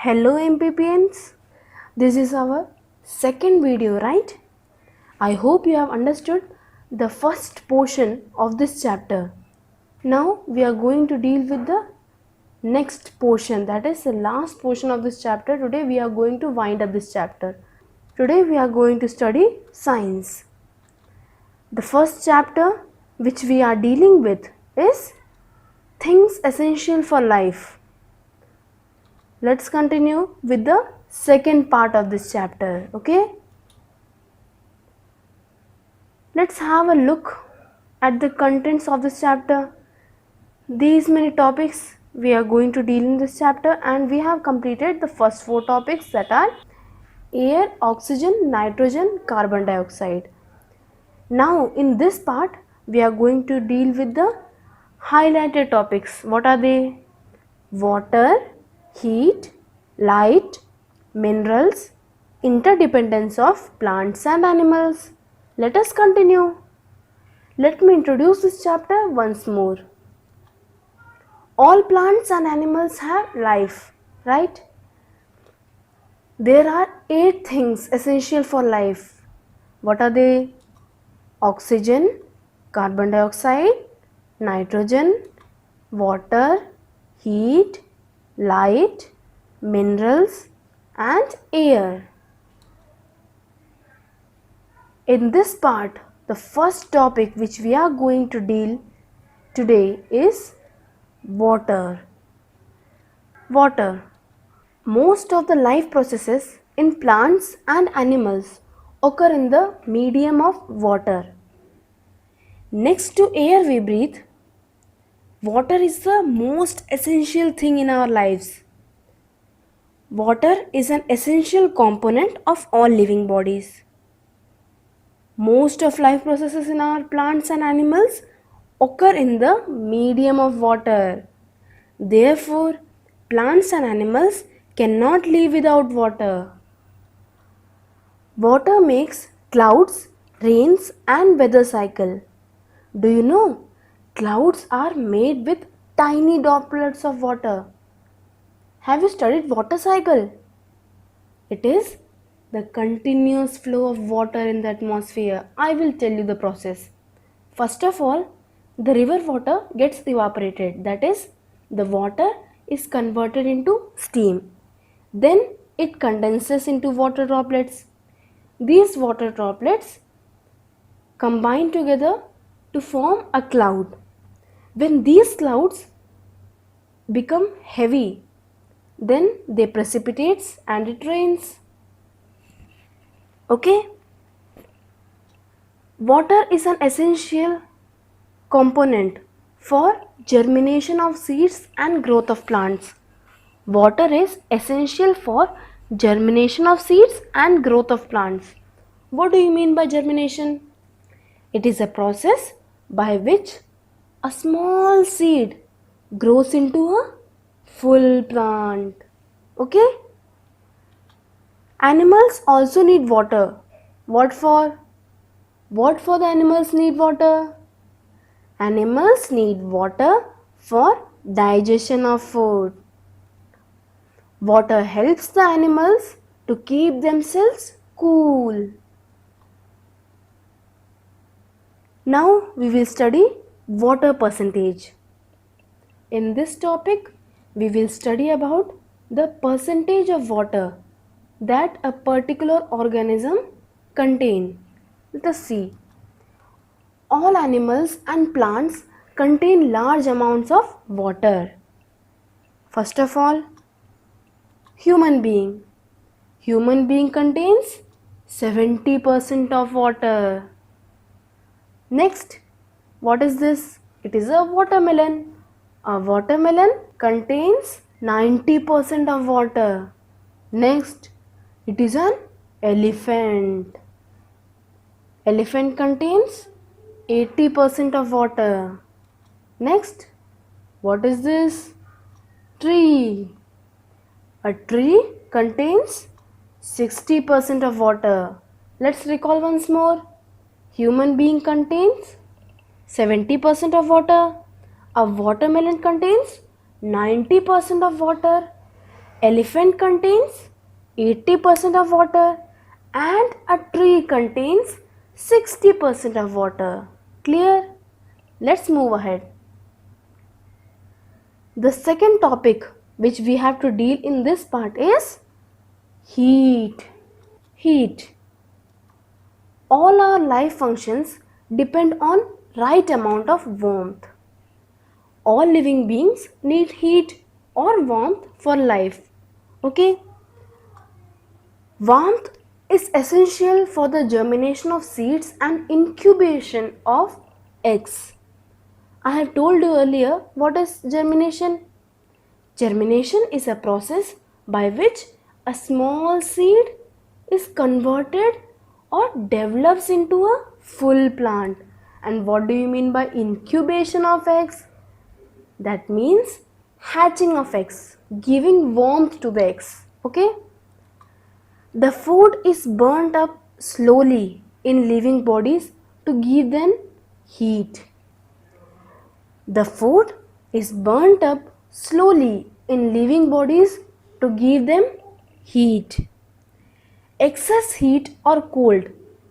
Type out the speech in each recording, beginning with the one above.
Hello MPPNs, this is our second video, right? I hope you have understood the first portion of this chapter. Now we are going to deal with the next portion, that is the last portion of this chapter. Today we are going to wind up this chapter. Today we are going to study science. The first chapter which we are dealing with is things essential for life. Let's continue with the second part of this chapter, okay? Let's have a look at the contents of this chapter. These many topics we are going to deal in this chapter, and we have completed the first 4 topics, that are air, oxygen, nitrogen, carbon dioxide. Now in this part we are going to deal with the highlighted topics. What are they? Water, heat, light, minerals, interdependence of plants and animals. Let us continue. Let me introduce this chapter once more. All plants and animals have life, right? There are 8 things essential for life. What are they? Oxygen, carbon dioxide, nitrogen, water, heat, light, minerals and air. In this part, the first topic which we are going to deal today is water. Water. Most of the life processes in plants and animals occur in the medium of water. Next to air we breathe, water is the most essential thing in our lives. Water is an essential component of all living bodies. Most of life processes in our plants and animals occur in the medium of water. Therefore, plants and animals cannot live without water. Water makes clouds, rains and weather cycle. Do you know? Clouds are made with tiny droplets of water. Have you studied water cycle? It is the continuous flow of water in the atmosphere. I will tell you the process. First of all, the river water gets evaporated. That is, the water is converted into steam. Then it condenses into water droplets. These water droplets combine together to form a cloud. When these clouds become heavy, then they precipitate and it rains. Okay? Water is an essential component for germination of seeds and growth of plants. Water is essential for germination of seeds and growth of plants. What do you mean by germination? It is a process by which a small seed grows into a full plant. Okay? Animals also need water. What for? What for the animals need water? Animals need water for digestion of food. Water helps the animals to keep themselves cool. Now we will study water percentage. In this topic, we will study about the percentage of water that a particular organism contain. Let us see. All animals and plants contain large amounts of water. First of all, human being. Human being contains 70% of water. Next, what is this? It is a watermelon. A watermelon contains 90% of water. Next, it is an elephant. Elephant contains 80% of water. Next, what is this? Tree. A tree contains 60% of water. Let's recall once more. Human being contains 70% of water. A watermelon contains 90% of water. Elephant contains 80% of water and a tree contains 60% of water. Clear? Let's move ahead. The second topic which we have to deal in this part is heat. Heat. All our life functions depend on right amount of warmth. All living beings need heat or warmth for life. Okay? Warmth is essential for the germination of seeds and incubation of eggs. I have told you earlier what is germination. Germination is a process by which a small seed is converted or develops into a full plant. And what do you mean by incubation of eggs? That means hatching of eggs, giving warmth to the eggs. Okay? The food is burnt up slowly in living bodies to give them heat. The food is burnt up slowly in living bodies to give them heat. Excess heat or cold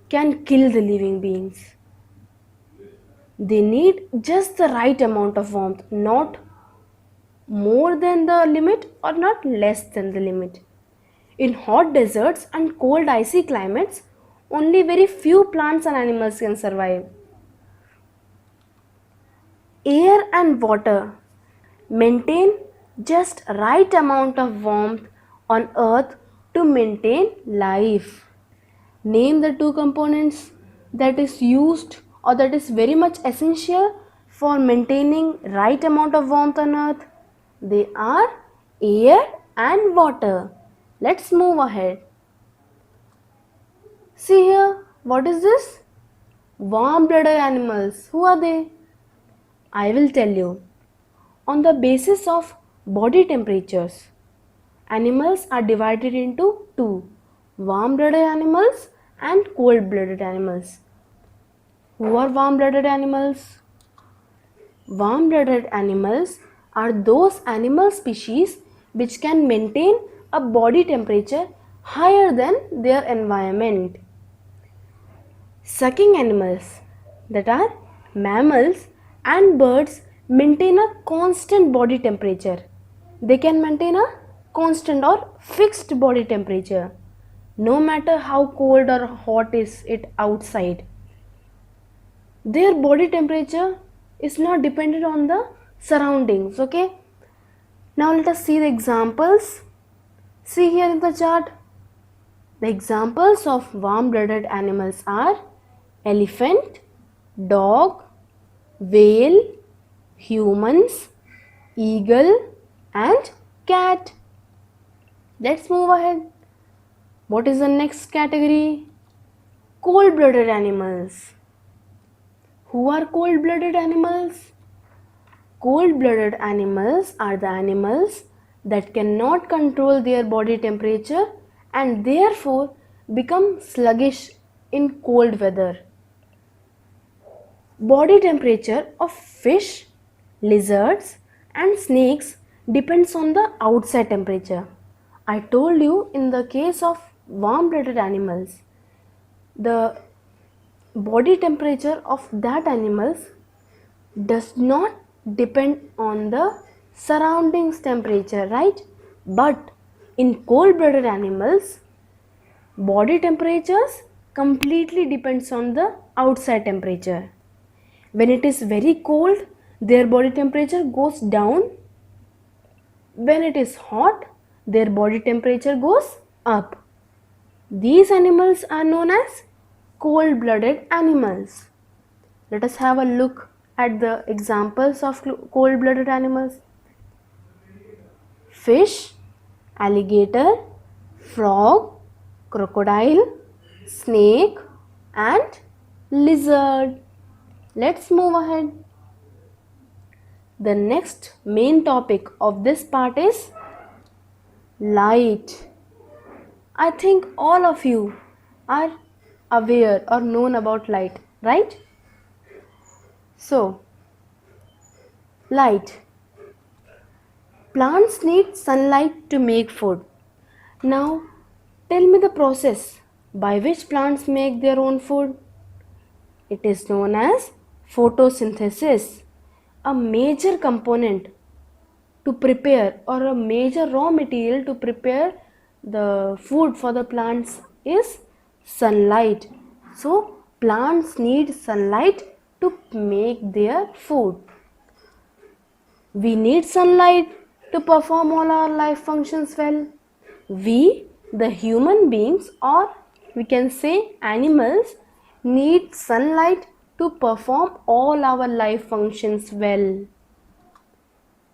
can kill the living beings. They need just the right amount of warmth, not more than the limit or not less than the limit. In hot deserts and cold icy climates, only very few plants and animals can survive. Air and water maintain just right amount of warmth on earth to maintain life. Name the two components that is used or that is very much essential for maintaining right amount of warmth on earth. They are air and water. Let's move ahead. See here, what is this? Warm-blooded animals. Who are they? I will tell you. On the basis of body temperatures, animals are divided into two: warm-blooded animals and cold-blooded animals. Who are warm-blooded animals? Warm-blooded animals are those animal species which can maintain a body temperature higher than their environment. Sucking animals, that are mammals and birds, maintain a constant body temperature. They can maintain a constant or fixed body temperature no matter how cold or hot is it outside. Their body temperature is not dependent on the surroundings. Okay, now let us see the examples. See here in the chart. The examples of warm-blooded animals are elephant, dog, whale, humans, eagle and cat. Let's move ahead. What is the next category? Cold-blooded animals. Who are cold-blooded animals? Cold-blooded animals are the animals that cannot control their body temperature and therefore become sluggish in cold weather. Body temperature of fish, lizards and snakes depends on the outside temperature. I told you in the case of warm-blooded animals, the body temperature of that animals does not depend on the surroundings temperature, right? But in cold-blooded animals, body temperatures completely depends on the outside temperature. When it is very cold, their body temperature goes down. When it is hot, their body temperature goes up. These animals are known as cold-blooded animals. Let us have a look at the examples of cold-blooded animals. Fish, alligator, frog, crocodile, snake and lizard. Let's move ahead. The next main topic of this part is light. I think all of you are aware or known about light, right? So, light. Plants need sunlight to make food. Now, tell me the process by which plants make their own food. It is known as photosynthesis, a major component to prepare or a major raw material to prepare the food for the plants is sunlight. So, plants need sunlight to make their food. We need sunlight to perform all our life functions well. We, the human beings, or we can say animals, need sunlight to perform all our life functions well.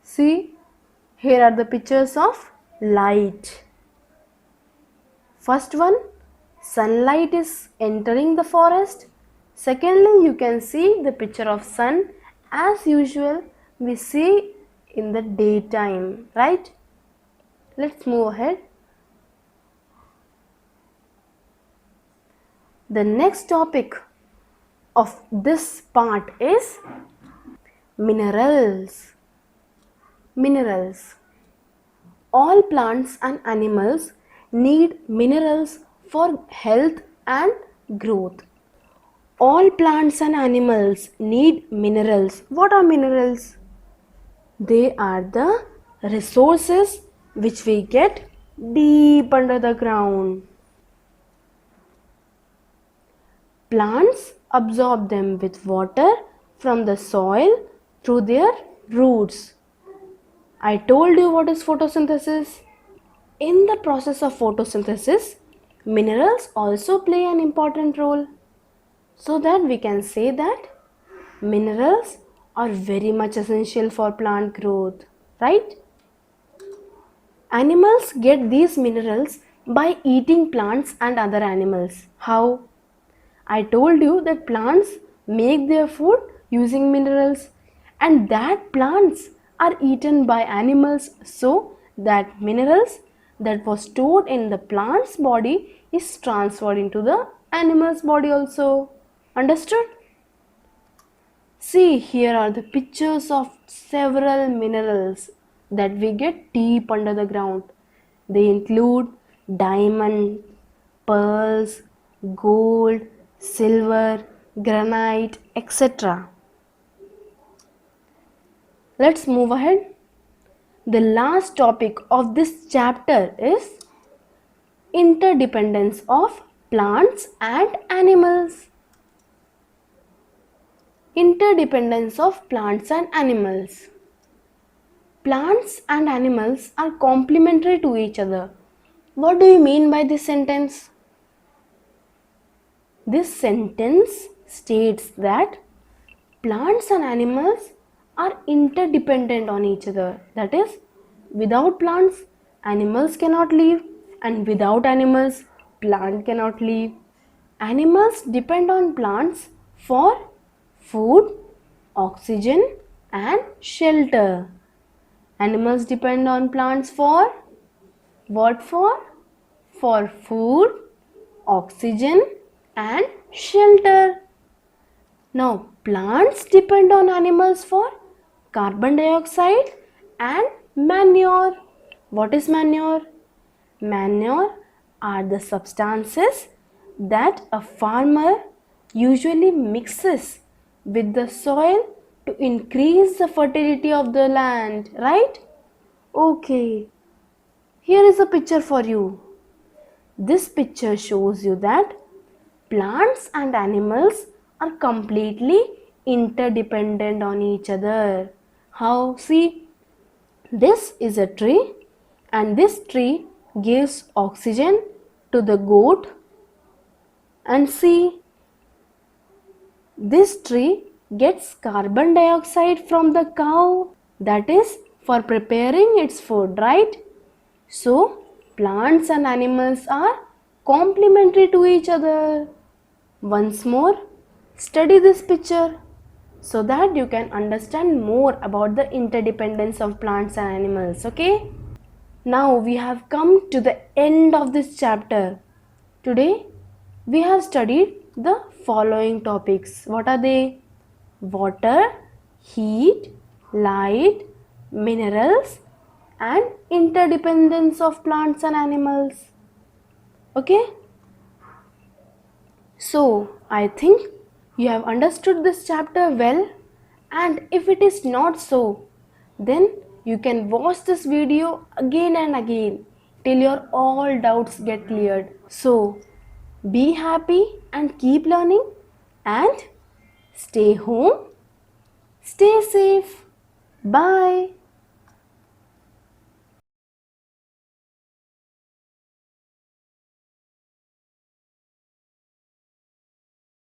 See, here are the pictures of light. First one, sunlight is entering the forest. Secondly, you can see the picture of sun. As usual, we see in the daytime, right? Let's move ahead. The next topic of this part is minerals. Minerals. All plants and animals need minerals for health and growth. All plants and animals need minerals. What are minerals? They are the resources which we get deep under the ground. Plants absorb them with water from the soil through their roots. I told you what is photosynthesis. In the process of photosynthesis, minerals also play an important role. So that we can say that minerals are very much essential for plant growth, right? Animals get these minerals by eating plants and other animals. How? I told you that plants make their food using minerals, and that plants are eaten by animals, so that minerals that was stored in the plant's body is transferred into the animal's body also. Understood? See, here are the pictures of several minerals that we get deep under the ground. They include diamond, pearls, gold, silver, granite, etc. Let's move ahead. The last topic of this chapter is interdependence of plants and animals. Interdependence of plants and animals. Plants and animals are complementary to each other. What do you mean by this sentence? This sentence states that plants and animals are interdependent on each other. That is, without plants, animals cannot live, and without animals, plant cannot live. Animals depend on plants for food, oxygen, and shelter. Animals depend on plants for what for? For food, oxygen, and shelter. Now, plants depend on animals for carbon dioxide and manure. What is manure? Manure are the substances that a farmer usually mixes with the soil to increase the fertility of the land, right? Okay, here is a picture for you. This picture shows you that plants and animals are completely interdependent on each other. How? See, this is a tree, and this tree gives oxygen to the goat, and see, this tree gets carbon dioxide from the cow, that is for preparing its food, right? So, plants and animals are complementary to each other. Once more, study this picture so that you can understand more about the interdependence of plants and animals, okay? Now we have come to the end of this chapter. Today we have studied the following topics. What are they? Water, heat, light, minerals, and interdependence of plants and animals. Okay? So, I think you have understood this chapter well, and if it is not so, then you can watch this video again and again till your all doubts get cleared. So, be happy and keep learning, and stay home, stay safe. Bye.